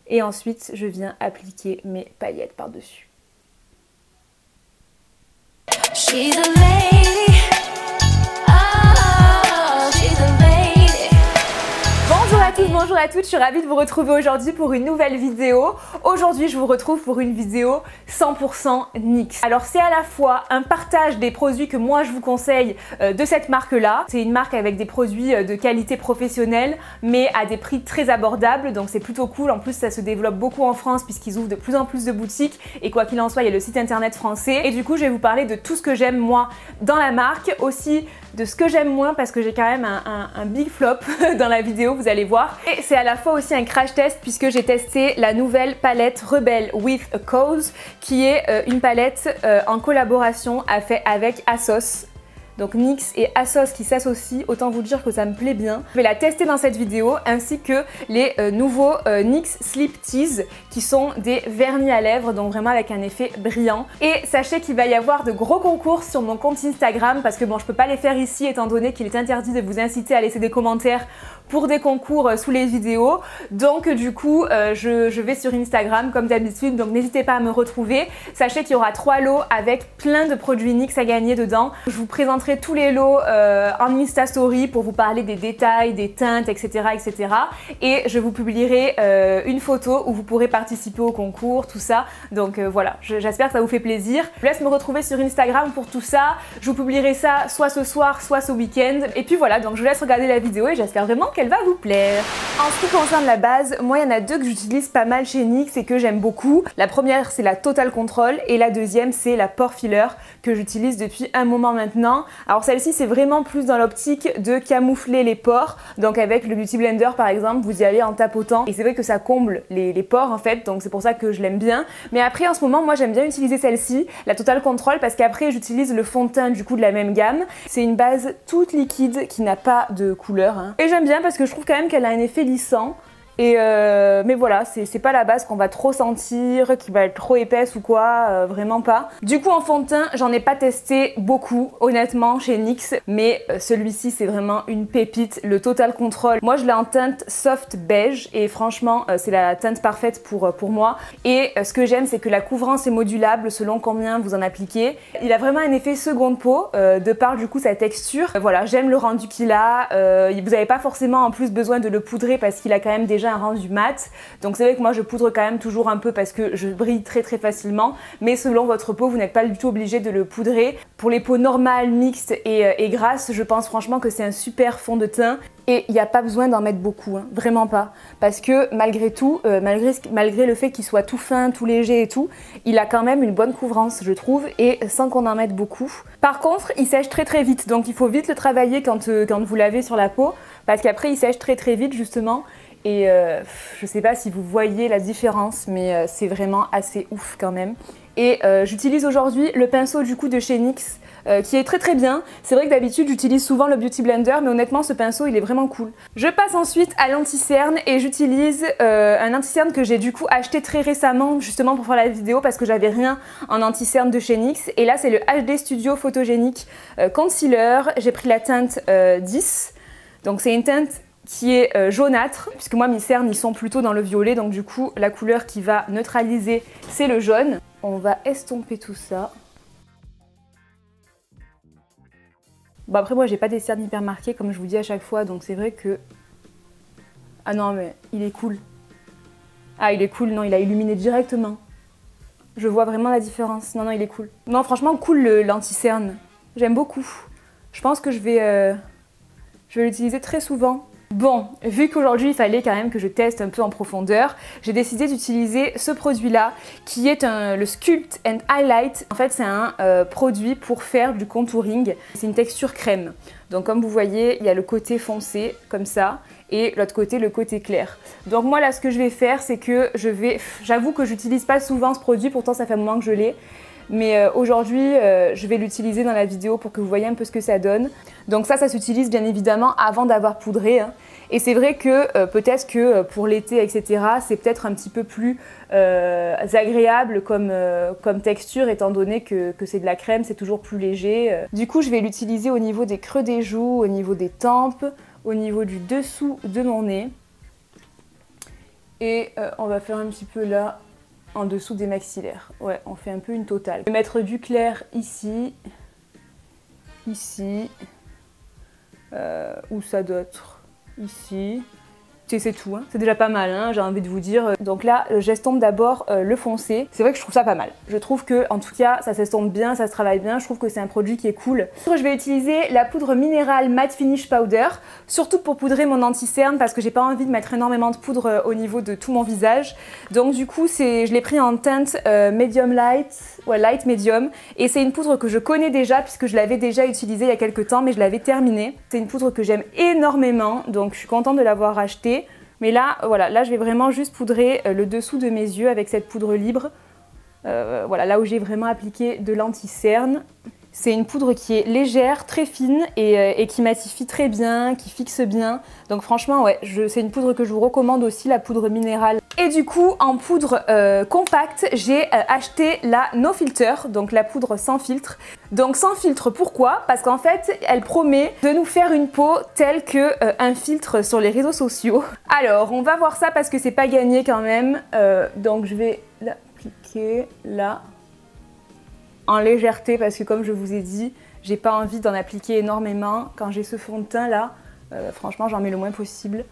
Et ensuite, je viens appliquer mes paillettes par-dessus. She's a lady. Oh, she's a lady. Bonjour à tous, bonjour à toutes, je suis ravie de vous retrouver aujourd'hui pour une nouvelle vidéo. Aujourd'hui, je vous retrouve pour une vidéo 100% NYX. Alors c'est à la fois un partage des produits que moi je vous conseille de cette marque-là. C'est une marque avec des produits de qualité professionnelle, mais à des prix très abordables, donc c'est plutôt cool. En plus, ça se développe beaucoup en France puisqu'ils ouvrent de plus en plus de boutiques et quoi qu'il en soit, il y a le site internet français. Et du coup, je vais vous parler de tout ce que j'aime moi dans la marque, aussi de ce que j'aime moins parce que j'ai quand même un big flop dans la vidéo, vous allez voir. Et c'est à la fois aussi un crash test puisque j'ai testé la nouvelle palette Rebel with a Cause qui est une palette en collaboration avec ASOS. Donc NYX et ASOS qui s'associent, autant vous dire que ça me plaît bien. Je vais la tester dans cette vidéo ainsi que les nouveaux NYX Sleep Tease qui sont des vernis à lèvres, donc vraiment avec un effet brillant. Et sachez qu'il va y avoir de gros concours sur mon compte Instagram parce que bon, je peux pas les faire ici étant donné qu'il est interdit de vous inciter à laisser des commentaires pour des concours sous les vidéos. Donc du coup, je vais sur Instagram comme d'habitude, donc n'hésitez pas à me retrouver. Sachez qu'il y aura 3 lots avec plein de produits NYX à gagner dedans. Je vous présenterai tous les lots en Insta Story pour vous parler des détails, des teintes, etc. etc. Et je vous publierai une photo où vous pourrez participer au concours, tout ça. Donc voilà, j'espère que ça vous fait plaisir. Je vous laisse me retrouver sur Instagram pour tout ça. Je vous publierai ça soit ce soir, soit ce week-end. Et puis voilà, donc je vous laisse regarder la vidéo et j'espère vraiment qu'elle va vous plaire. En ce qui concerne la base, moi il y en a deux que j'utilise pas mal chez NYX et que j'aime beaucoup. La première c'est la Total Control et la deuxième c'est la Pore Filler que j'utilise depuis un moment maintenant. Alors celle-ci c'est vraiment plus dans l'optique de camoufler les pores. Donc avec le Beauty Blender par exemple, vous y allez en tapotant et c'est vrai que ça comble les pores en fait, donc c'est pour ça que je l'aime bien. Mais après en ce moment moi j'aime bien utiliser celle-ci, la Total Control, parce qu'après j'utilise le fond de teint du coup de la même gamme. C'est une base toute liquide qui n'a pas de couleur hein. Et j'aime bien parce que je trouve quand même qu'elle a un effet lissant. Et mais voilà, c'est pas la base qu'on va trop sentir, qui va être trop épaisse ou quoi, vraiment pas. Du coup en fond de teint, j'en ai pas testé beaucoup honnêtement chez NYX, mais celui-ci c'est vraiment une pépite, le Total Control. Moi je l'ai en teinte soft beige et franchement c'est la teinte parfaite pour moi. Et ce que j'aime c'est que la couvrance est modulable selon combien vous en appliquez. Il a vraiment un effet seconde peau de par du coup sa texture. Voilà, j'aime le rendu qu'il a, vous n'avez pas forcément en plus besoin de le poudrer parce qu'il a quand même déjà un rendu mat, donc c'est vrai que moi je poudre quand même toujours un peu parce que je brille très facilement, mais selon votre peau vous n'êtes pas du tout obligé de le poudrer. Pour les peaux normales, mixtes et grasses, je pense franchement que c'est un super fond de teint. Et il n'y a pas besoin d'en mettre beaucoup, hein, vraiment pas. Parce que malgré tout, malgré le fait qu'il soit tout fin, tout léger et tout, il a quand même une bonne couvrance, je trouve, et sans qu'on en mette beaucoup. Par contre, il sèche très vite, donc il faut vite le travailler quand vous l'avez sur la peau, parce qu'après il sèche très vite justement. Et je sais pas si vous voyez la différence, mais c'est vraiment assez ouf quand même. Et j'utilise aujourd'hui le pinceau du coup de chez NYX, qui est très bien. C'est vrai que d'habitude j'utilise souvent le Beauty Blender, mais honnêtement ce pinceau il est vraiment cool. Je passe ensuite à l'anti-cerne et j'utilise un anti-cerne que j'ai du coup acheté très récemment justement pour faire la vidéo parce que j'avais rien en anti-cerne de chez NYX. Et là c'est le HD Studio Photogenic Concealer. J'ai pris la teinte 10, donc c'est une teinte qui est jaunâtre, puisque moi mes cernes ils sont plutôt dans le violet, donc du coup la couleur qui va neutraliser c'est le jaune. On va estomper tout ça. Bon après moi j'ai pas des cernes hyper marquées comme je vous dis à chaque fois, donc c'est vrai que... Ah non mais il est cool. Ah il est cool, non il a illuminé directement. Je vois vraiment la différence, non il est cool. Non franchement cool l'anti-cerne, j'aime beaucoup. Je pense que je vais l'utiliser très souvent. Bon, vu qu'aujourd'hui il fallait quand même que je teste un peu en profondeur, j'ai décidé d'utiliser ce produit-là qui est le Sculpt and Highlight. En fait c'est un produit pour faire du contouring. C'est une texture crème. Donc comme vous voyez, il y a le côté foncé comme ça et l'autre côté le côté clair. Donc moi là ce que je vais faire c'est que j'avoue que j'utilise pas souvent ce produit, pourtant ça fait un moment que je l'ai. Mais aujourd'hui, je vais l'utiliser dans la vidéo pour que vous voyez un peu ce que ça donne. Donc ça s'utilise bien évidemment avant d'avoir poudré. Hein. Et c'est vrai que peut-être que pour l'été, etc., c'est peut-être un petit peu plus agréable comme texture, étant donné que c'est de la crème, c'est toujours plus léger. Du coup, je vais l'utiliser au niveau des creux des joues, au niveau des tempes, au niveau du dessous de mon nez. Et on va faire un petit peu là, en dessous des maxillaires. Ouais, on fait un peu une totale. Je vais mettre du clair ici, ici, où ça d'autre, ici. C'est tout, hein. C'est déjà pas mal, hein, j'ai envie de vous dire. Donc là, j'estompe d'abord le foncé. C'est vrai que je trouve ça pas mal. Je trouve que, en tout cas, ça s'estompe bien, ça se travaille bien. Je trouve que c'est un produit qui est cool. Je vais utiliser la poudre minérale Matte Finish Powder, surtout pour poudrer mon anti-cerne parce que j'ai pas envie de mettre énormément de poudre au niveau de tout mon visage. Donc du coup, je l'ai pris en teinte medium light, ouais, light medium. Et c'est une poudre que je connais déjà puisque je l'avais déjà utilisée il y a quelques temps, mais je l'avais terminée. C'est une poudre que j'aime énormément, donc je suis contente de l'avoir achetée. Mais là, voilà, là je vais vraiment juste poudrer le dessous de mes yeux avec cette poudre libre. Voilà, là où j'ai vraiment appliqué de l'anti-cerne. C'est une poudre qui est légère, très fine et qui matifie très bien, qui fixe bien. Donc franchement, ouais, c'est une poudre que je vous recommande aussi, la poudre minérale. Et du coup, en poudre compacte, j'ai acheté la No Filter, donc la poudre sans filtre. Donc sans filtre, pourquoi? Parce qu'en fait, elle promet de nous faire une peau telle que un filtre sur les réseaux sociaux. Alors, on va voir ça parce que c'est pas gagné quand même. Donc je vais l'appliquer là, en légèreté, parce que comme je vous ai dit, j'ai pas envie d'en appliquer énormément. Quand j'ai ce fond de teint là, franchement, j'en mets le moins possible.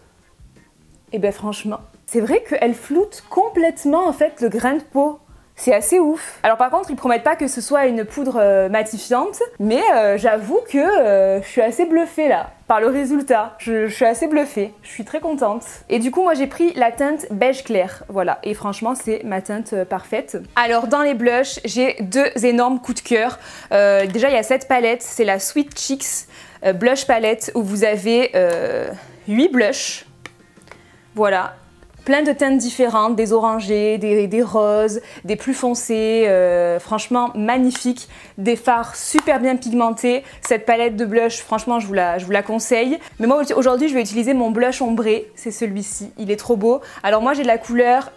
Et ben franchement, c'est vrai qu'elle floute complètement en fait le grain de peau. C'est assez ouf. Alors par contre, ils promettent pas que ce soit une poudre matifiante, mais j'avoue que je suis assez bluffée là, par le résultat. Je suis assez bluffée, je suis très contente. Et du coup, moi j'ai pris la teinte beige clair, voilà. Et franchement, c'est ma teinte parfaite. Alors dans les blushs, j'ai deux énormes coups de cœur. Déjà, il y a cette palette, c'est la Sweet Cheeks Blush Palette, où vous avez 8 blushs. Voilà. Plein de teintes différentes, des orangés, des roses, des plus foncés, franchement magnifique, des fards super bien pigmentés. Cette palette de blush, franchement je vous la conseille. Mais moi aujourd'hui je vais utiliser mon blush ombré, c'est celui-ci, il est trop beau. Alors moi j'ai la couleur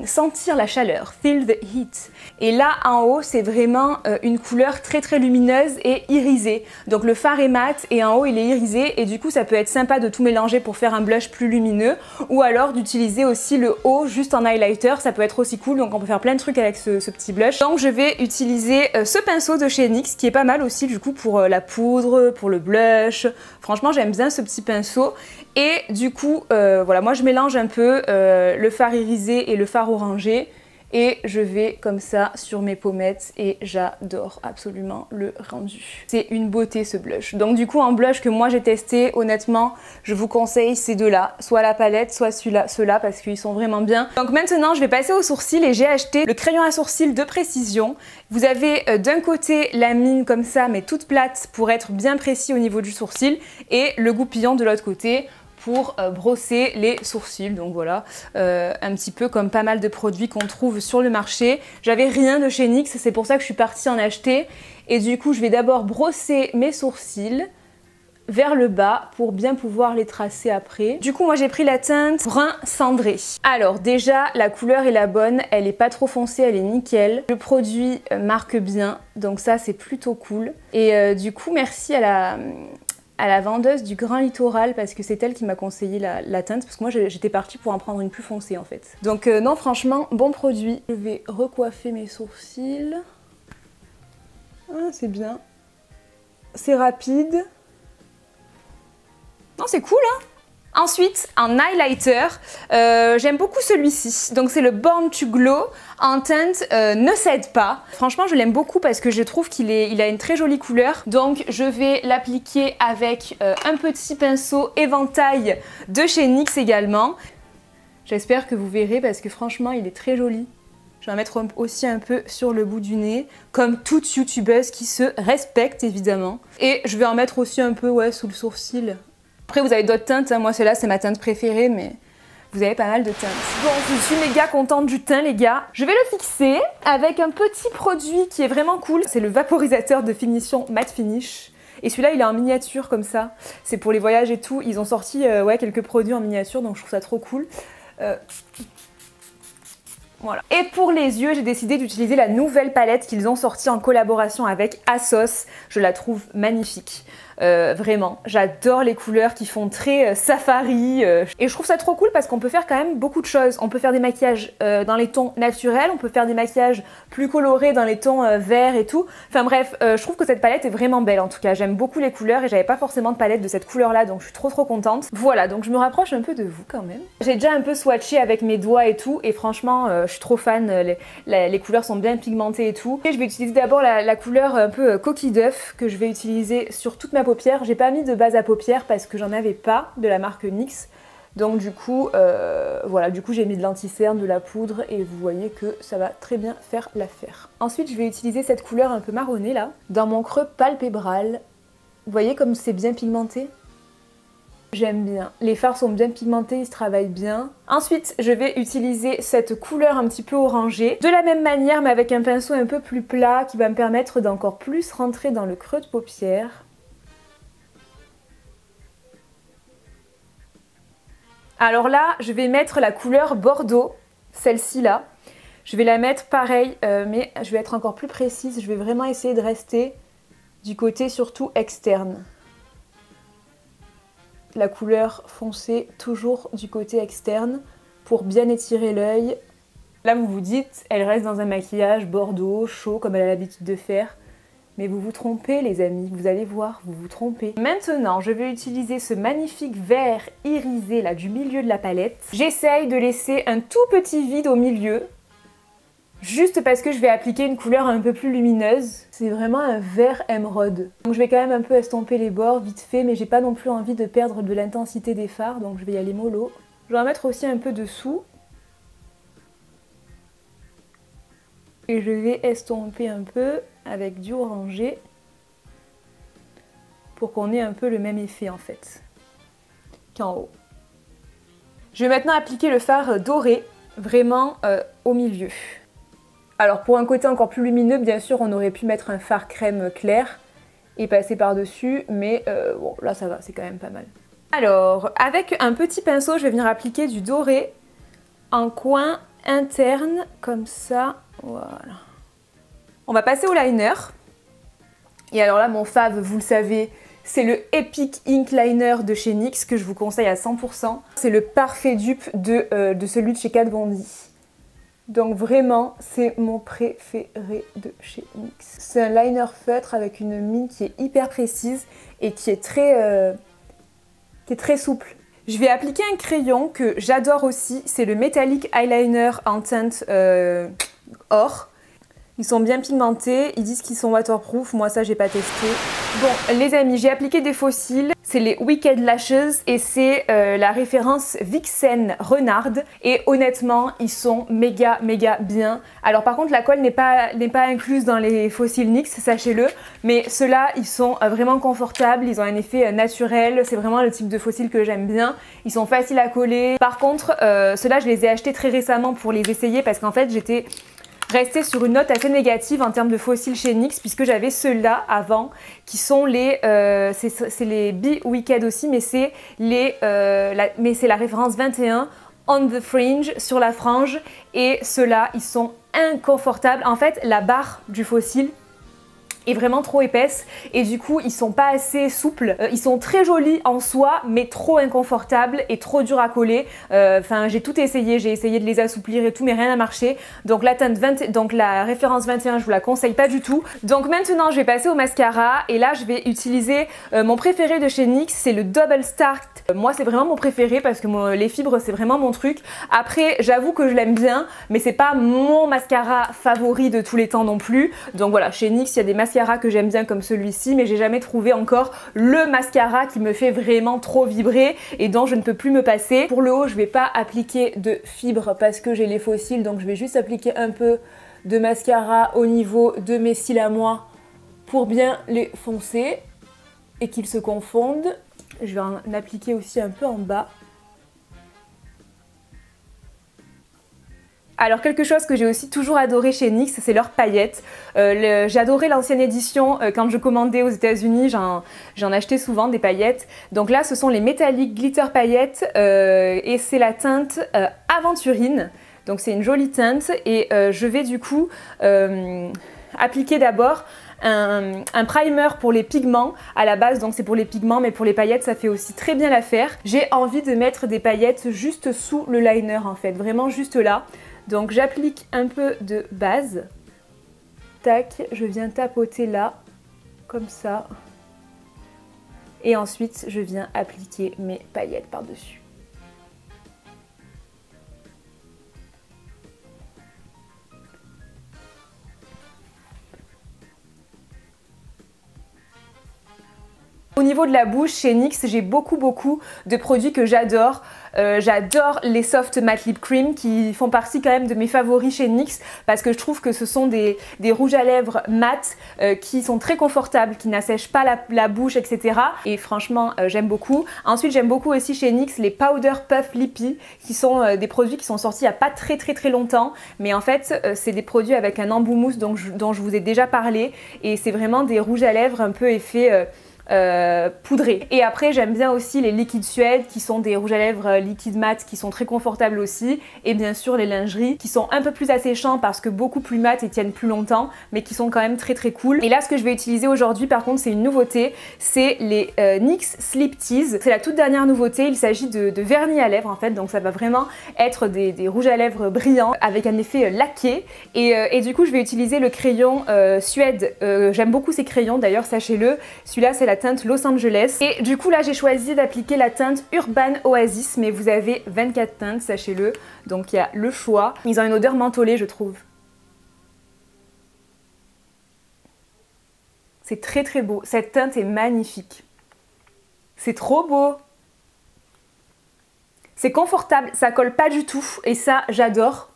Sentir la chaleur, Feel the Heat. Et là en haut c'est vraiment une couleur très très lumineuse et irisée. Donc le fard est mat et en haut il est irisé et du coup ça peut être sympa de tout mélanger pour faire un blush plus lumineux ou alors d'utiliser aussi le haut juste en highlighter, ça peut être aussi cool, donc on peut faire plein de trucs avec ce petit blush. Donc je vais utiliser ce pinceau de chez NYX qui est pas mal aussi du coup pour la poudre, pour le blush. Franchement j'aime bien ce petit pinceau et du coup voilà, moi je mélange un peu le fard irisé et le fard orangé. Et je vais comme ça sur mes pommettes et j'adore absolument le rendu. C'est une beauté ce blush. Donc du coup en blush que moi j'ai testé, honnêtement, je vous conseille ces deux-là. Soit la palette, soit ceux-là parce qu'ils sont vraiment bien. Donc maintenant je vais passer aux sourcils et j'ai acheté le crayon à sourcils de précision. Vous avez d'un côté la mine comme ça mais toute plate pour être bien précis au niveau du sourcil et le goupillon de l'autre côté pour brosser les sourcils. Donc voilà, un petit peu comme pas mal de produits qu'on trouve sur le marché. J'avais rien de chez NYX, c'est pour ça que je suis partie en acheter. Et du coup, je vais d'abord brosser mes sourcils vers le bas pour bien pouvoir les tracer après. Du coup, moi j'ai pris la teinte brun cendré. Alors déjà, la couleur est la bonne, elle est pas trop foncée, elle est nickel. Le produit marque bien, donc ça c'est plutôt cool. Et du coup, merci à la vendeuse du Grand Littoral parce que c'est elle qui m'a conseillé la teinte parce que moi j'étais partie pour en prendre une plus foncée en fait. Donc non franchement bon produit. Je vais recoiffer mes sourcils. Ah, c'est bien. C'est rapide. Non c'est cool hein. Ensuite, un highlighter, j'aime beaucoup celui-ci, donc c'est le Born to Glow en teinte Ne cède pas. Franchement, je l'aime beaucoup parce que je trouve qu'il a une très jolie couleur, donc je vais l'appliquer avec un petit pinceau éventail de chez NYX également. J'espère que vous verrez parce que franchement, il est très joli. Je vais en mettre aussi un peu sur le bout du nez, comme toute youtubeuse qui se respecte évidemment. Et je vais en mettre aussi un peu ouais, sous le sourcil. Après vous avez d'autres teintes, hein. Moi celle-là c'est ma teinte préférée mais vous avez pas mal de teintes. Bon, je suis méga contente du teint les gars. Je vais le fixer avec un petit produit qui est vraiment cool. C'est le vaporisateur de finition Matte Finish. Et celui-là il est en miniature comme ça. C'est pour les voyages et tout. Ils ont sorti ouais, quelques produits en miniature donc je trouve ça trop cool. Voilà. Et pour les yeux, j'ai décidé d'utiliser la nouvelle palette qu'ils ont sortie en collaboration avec ASOS. Je la trouve magnifique. Vraiment, j'adore les couleurs qui font très safari et je trouve ça trop cool parce qu'on peut faire quand même beaucoup de choses. On peut faire des maquillages dans les tons naturels, on peut faire des maquillages plus colorés dans les tons verts et tout. Enfin bref, je trouve que cette palette est vraiment belle en tout cas. J'aime beaucoup les couleurs et j'avais pas forcément de palette de cette couleur là, donc je suis trop contente. Voilà, donc je me rapproche un peu de vous quand même. J'ai déjà un peu swatché avec mes doigts et tout et franchement je suis trop fan, les couleurs sont bien pigmentées et tout. Et je vais utiliser d'abord la couleur un peu coquille d'œuf que je vais utiliser sur toute ma paupière. J'ai pas mis de base à paupières parce que j'en avais pas de la marque NYX. Donc du coup, voilà, du coup j'ai mis de l'anti-cerne, de la poudre et vous voyez que ça va très bien faire l'affaire. Ensuite je vais utiliser cette couleur un peu marronnée là, dans mon creux palpébral. Vous voyez comme c'est bien pigmenté? J'aime bien. Les fards sont bien pigmentés, ils se travaillent bien. Ensuite, je vais utiliser cette couleur un petit peu orangée. De la même manière, mais avec un pinceau un peu plus plat qui va me permettre d'encore plus rentrer dans le creux de paupière. Alors là, je vais mettre la couleur Bordeaux, celle-ci là. Je vais la mettre pareil, mais je vais être encore plus précise. Je vais vraiment essayer de rester du côté surtout externe. La couleur foncée toujours du côté externe pour bien étirer l'œil. Là vous vous dites, elle reste dans un maquillage bordeaux, chaud comme elle a l'habitude de faire. Mais vous vous trompez les amis, vous allez voir, vous vous trompez. Maintenant je vais utiliser ce magnifique vert irisé là du milieu de la palette. J'essaye de laisser un tout petit vide au milieu. Juste parce que je vais appliquer une couleur un peu plus lumineuse. C'est vraiment un vert émeraude. Donc je vais quand même un peu estomper les bords vite fait, mais j'ai pas non plus envie de perdre de l'intensité des fards, donc je vais y aller mollo. Je vais en mettre aussi un peu dessous. Et je vais estomper un peu avec du orangé pour qu'on ait un peu le même effet en fait qu'en haut. Je vais maintenant appliquer le fard doré, vraiment au milieu. Alors pour un côté encore plus lumineux, bien sûr, on aurait pu mettre un fard crème clair et passer par-dessus, mais bon, là ça va, c'est quand même pas mal. Alors, avec un petit pinceau, je vais venir appliquer du doré en coin interne, comme ça, voilà. On va passer au liner. Et alors là, mon fave, vous le savez, c'est le Epic Ink Liner de chez NYX que je vous conseille à 100%. C'est le parfait dupe de celui de chez Kat Von D. Donc vraiment, c'est mon préféré de chez NYX. C'est un liner feutre avec une mine qui est hyper précise et qui est très souple. Je vais appliquer un crayon que j'adore aussi, c'est le Metallic Eyeliner en teinte or. Ils sont bien pigmentés, ils disent qu'ils sont waterproof, moi ça j'ai pas testé. Bon les amis, j'ai appliqué des faux cils, c'est les Wicked Lashes et c'est la référence Vixen Renard et honnêtement ils sont méga bien. Alors par contre la colle n'est pas incluse dans les faux cils NYX, sachez-le, mais ceux-là ils sont vraiment confortables, ils ont un effet naturel, c'est vraiment le type de faux cils que j'aime bien, ils sont faciles à coller. Par contre ceux-là je les ai achetés très récemment pour les essayer parce qu'en fait j'étais restée sur une note assez négative en termes de faux cils chez NYX puisque j'avais ceux-là avant qui sont les c'est les Be Wicked aussi mais c'est la référence 21 On the Fringe, sur la frange, et ceux-là ils sont inconfortables. En fait la barre du faux cil est vraiment trop épaisse et du coup ils sont pas assez souples. Ils sont très jolis en soi mais trop inconfortables et trop durs à coller. Enfin j'ai tout essayé, j'ai essayé de les assouplir et tout mais rien n'a marché. Donc la référence 21 je vous la conseille pas du tout. Donc maintenant je vais passer au mascara et là je vais utiliser mon préféré de chez NYX, c'est le Double Start. Moi c'est vraiment mon préféré parce que les fibres c'est vraiment mon truc. Après j'avoue que je l'aime bien mais c'est pas mon mascara favori de tous les temps non plus. Donc voilà, chez NYX il y a des mascaras que j'aime bien comme celui-ci mais j'ai jamais trouvé encore le mascara qui me fait vraiment trop vibrer et dont je ne peux plus me passer. Pour le haut je vais pas appliquer de fibres parce que j'ai les faux cils donc je vais juste appliquer un peu de mascara au niveau de mes cils à moi pour bien les foncer et qu'ils se confondent. Je vais en appliquer aussi un peu en bas. Alors quelque chose que j'ai aussi toujours adoré chez NYX, c'est leurs paillettes. J'ai adoré l'ancienne édition, quand je commandais aux États-Unis, j'en achetais souvent des paillettes. Donc là ce sont les Metallic Glitter paillettes et c'est la teinte Aventurine. Donc c'est une jolie teinte et je vais du coup appliquer d'abord un primer pour les pigments à la base, donc c'est pour les pigments, mais pour les paillettes ça fait aussi très bien l'affaire. J'ai envie de mettre des paillettes juste sous le liner en fait, vraiment juste là. Donc j'applique un peu de base. Tac, je viens tapoter là, comme ça. Et ensuite, je viens appliquer mes paillettes par-dessus. Au niveau de la bouche, chez NYX, j'ai beaucoup de produits que j'adore. J'adore les Soft Matte Lip Cream qui font partie quand même de mes favoris chez NYX parce que je trouve que ce sont des rouges à lèvres mat qui sont très confortables, qui n'assèchent pas la bouche, etc. Et franchement, j'aime beaucoup. Ensuite, j'aime beaucoup aussi chez NYX les Powder Puff Lippy qui sont des produits qui sont sortis il n'y a pas très longtemps. Mais en fait, c'est des produits avec un embout mousse dont je vous ai déjà parlé. Et c'est vraiment des rouges à lèvres un peu effet... poudré. Et après j'aime bien aussi les liquides Suède qui sont des rouges à lèvres liquide mat qui sont très confortables aussi, et bien sûr les lingeries qui sont un peu plus asséchants parce que beaucoup plus mat et tiennent plus longtemps, mais qui sont quand même très cool. Et là ce que je vais utiliser aujourd'hui par contre c'est une nouveauté, c'est les NYX Sleep Tease. C'est la toute dernière nouveauté, il s'agit de vernis à lèvres en fait, donc ça va vraiment être des rouges à lèvres brillants avec un effet laqué, et du coup je vais utiliser le crayon Suède. J'aime beaucoup ces crayons d'ailleurs, sachez-le, celui-là c'est la teinte Los Angeles, et du coup là j'ai choisi d'appliquer la teinte Urban Oasis, mais vous avez 24 teintes, sachez-le, donc il y a le choix. Ils ont une odeur mentholée je trouve. C'est très beau, cette teinte est magnifique. C'est trop beau. C'est confortable, ça colle pas du tout, et ça j'adore.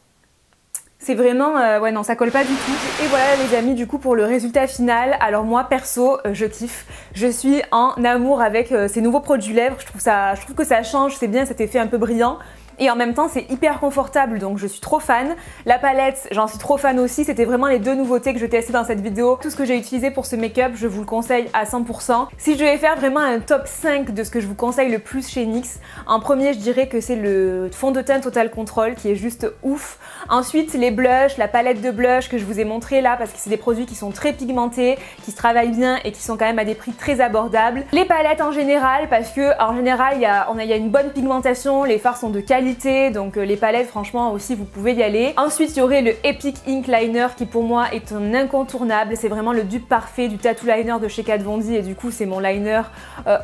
C'est vraiment, ouais non ça colle pas du tout. Et voilà les amis, du coup pour le résultat final, alors moi perso je kiffe, je suis en amour avec ces nouveaux produits lèvres, je trouve que ça change, c'est bien cet effet un peu brillant. Et en même temps c'est hyper confortable, donc je suis trop fan. La palette, j'en suis trop fan aussi, c'était vraiment les deux nouveautés que je testais dans cette vidéo. Tout ce que j'ai utilisé pour ce make-up, je vous le conseille à 100%. Si je devais faire vraiment un top 5 de ce que je vous conseille le plus chez NYX, en premier je dirais que c'est le fond de teint Total Control qui est juste ouf. Ensuite les blushs, la palette de blush que je vous ai montré là, parce que c'est des produits qui sont très pigmentés, qui se travaillent bien et qui sont quand même à des prix très abordables. Les palettes en général, parce que en général il y a une bonne pigmentation, les fards sont de qualité, donc les palettes franchement aussi vous pouvez y aller. Ensuite il y aurait le Epic Ink Liner qui pour moi est un incontournable, c'est vraiment le dupe parfait du tattoo liner de chez Kat Von D, et du coup c'est mon liner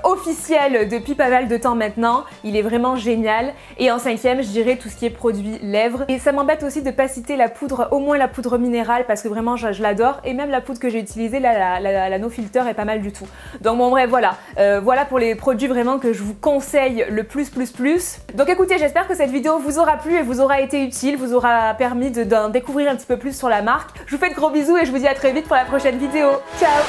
officiel depuis pas mal de temps maintenant, il est vraiment génial. Et en cinquième je dirais tout ce qui est produit lèvres, et ça m'embête aussi de pas citer la poudre, au moins la poudre minérale, parce que vraiment je l'adore, et même la poudre que j'ai utilisée là, la No Filter est pas mal du tout. Donc bon bref voilà, voilà pour les produits vraiment que je vous conseille le plus. Donc écoutez, j'espère que cette vidéo vous aura plu et vous aura été utile, vous aura permis d'en découvrir un petit peu plus sur la marque. Je vous fais de gros bisous et je vous dis à très vite pour la prochaine vidéo. Ciao!